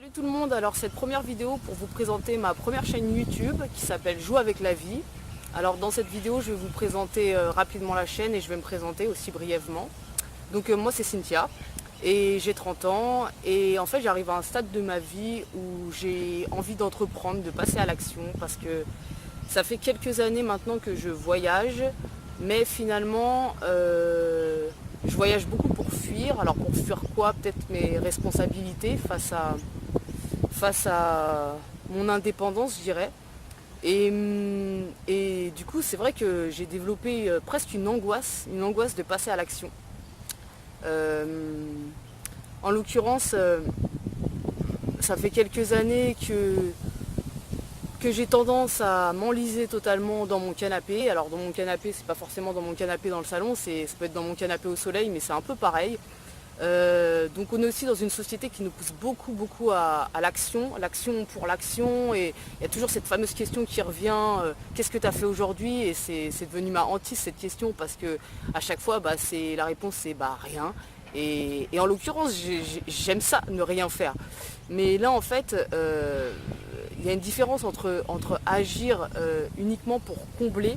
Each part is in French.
Salut tout le monde, alors cette première vidéo pour vous présenter ma première chaîne YouTube qui s'appelle Joue avec la vie. Alors dans cette vidéo je vais vous présenter rapidement la chaîne et je vais me présenter aussi brièvement. Donc moi c'est Cynthia et j'ai 30 ans et en fait j'arrive à un stade de ma vie où j'ai envie d'entreprendre, de passer à l'action parce que ça fait quelques années maintenant que je voyage mais finalement je voyage beaucoup pour fuir. Alors pour fuir quoi? Peut-être mes responsabilités face à mon indépendance, je dirais. Et du coup, c'est vrai que j'ai développé presque une angoisse de passer à l'action. En l'occurrence, ça fait quelques années que j'ai tendance à m'enliser totalement dans mon canapé. Alors dans mon canapé, c'est pas forcément dans mon canapé dans le salon, ça peut être dans mon canapé au soleil, mais c'est un peu pareil. Donc on est aussi dans une société qui nous pousse beaucoup à l'action pour l'action, et il y a toujours cette fameuse question qui revient, qu'est-ce que tu as fait aujourd'hui? Et c'est devenu ma hantise cette question, parce que à chaque fois la réponse c'est rien. Et en l'occurrence j'aime ça, ne rien faire. Mais là en fait il y a une différence entre agir uniquement pour combler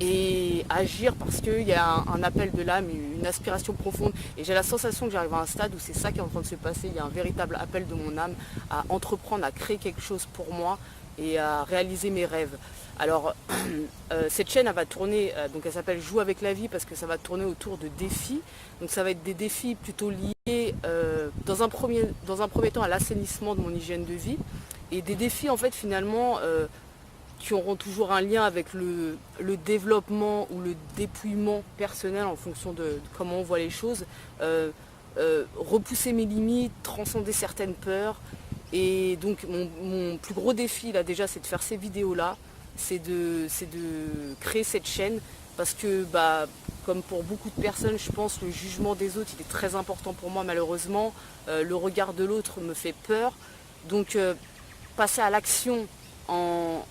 et agir parce qu'il y a un appel de l'âme, une aspiration profonde. Et j'ai la sensation que j'arrive à un stade où c'est ça qui est en train de se passer. Il y a un véritable appel de mon âme à entreprendre, à créer quelque chose pour moi et à réaliser mes rêves. Alors cette chaîne elle va tourner, donc elle s'appelle Joue avec la vie parce que ça va tourner autour de défis. Donc ça va être des défis plutôt liés dans un premier temps à l'assainissement de mon hygiène de vie, et des défis en fait finalement qui auront toujours un lien avec le développement ou le dépouillement personnel en fonction de comment on voit les choses, repousser mes limites, transcender certaines peurs. Et donc mon plus gros défi là déjà c'est de faire ces vidéos là, c'est de créer cette chaîne, parce que comme pour beaucoup de personnes je pense, le jugement des autres il est très important pour moi malheureusement. Le regard de l'autre me fait peur, donc passer à l'action en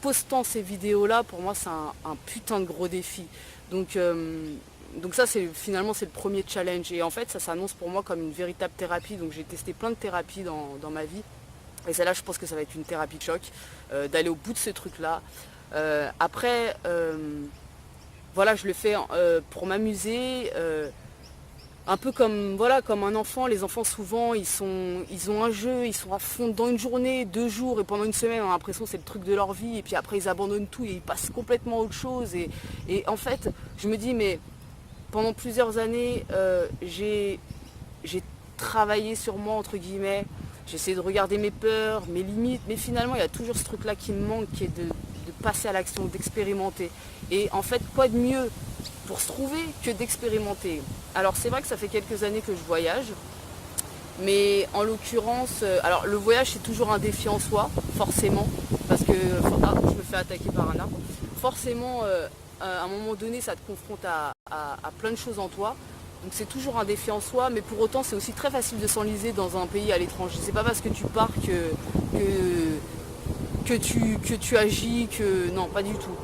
postant ces vidéos là, pour moi c'est un putain de gros défi. Donc ça finalement c'est le premier challenge, et en fait ça s'annonce pour moi comme une véritable thérapie. Donc j'ai testé plein de thérapies dans ma vie, et celle-là je pense que ça va être une thérapie de choc, d'aller au bout de ce truc là. Après voilà, je le fais pour m'amuser, un peu comme un enfant. Les enfants souvent ils ont un jeu, ils sont à fond dans une journée, 2 jours, et pendant une semaine on a l'impression que c'est le truc de leur vie, et puis après ils abandonnent tout et ils passent complètement à autre chose. Et en fait je me dis, mais pendant plusieurs années j'ai travaillé sur moi entre guillemets, j'ai essayé de regarder mes peurs, mes limites, mais finalement il y a toujours ce truc là qui me manque, qui est de passer à l'action, d'expérimenter. Et en fait quoi de mieux pour se trouver que d'expérimenter. Alors c'est vrai que ça fait quelques années que je voyage, mais en l'occurrence, alors le voyage c'est toujours un défi en soi, forcément, parce que je me fais attaquer par un arbre. Forcément, à un moment donné, ça te confronte à plein de choses en toi. Donc c'est toujours un défi en soi, mais pour autant c'est aussi très facile de s'enliser dans un pays à l'étranger. C'est pas parce que tu pars que tu agis, non, pas du tout.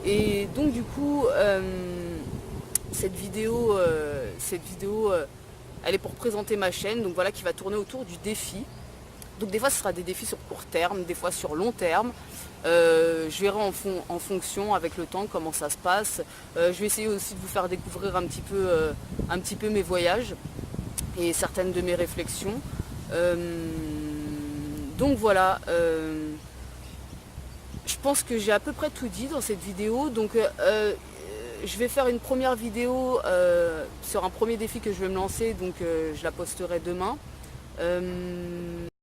Et donc du coup cette vidéo elle est pour présenter ma chaîne, donc voilà, qui va tourner autour du défi. Donc des fois ce sera des défis sur court terme, des fois sur long terme. Je verrai en fonction avec le temps comment ça se passe. Je vais essayer aussi de vous faire découvrir un petit peu mes voyages et certaines de mes réflexions. Donc voilà, je pense que j'ai à peu près tout dit dans cette vidéo. Donc je vais faire une première vidéo sur un premier défi que je vais me lancer, donc je la posterai demain.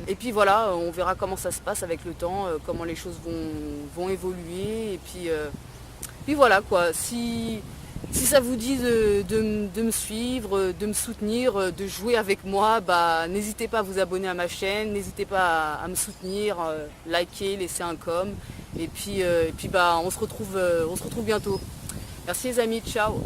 Et puis voilà, on verra comment ça se passe avec le temps, comment les choses vont évoluer. Et puis voilà quoi, si ça vous dit de me suivre, de me soutenir, de jouer avec moi, n'hésitez pas à vous abonner à ma chaîne, n'hésitez pas à me soutenir, liker, laisser un com. Et puis on se retrouve bientôt. Merci les amis, ciao.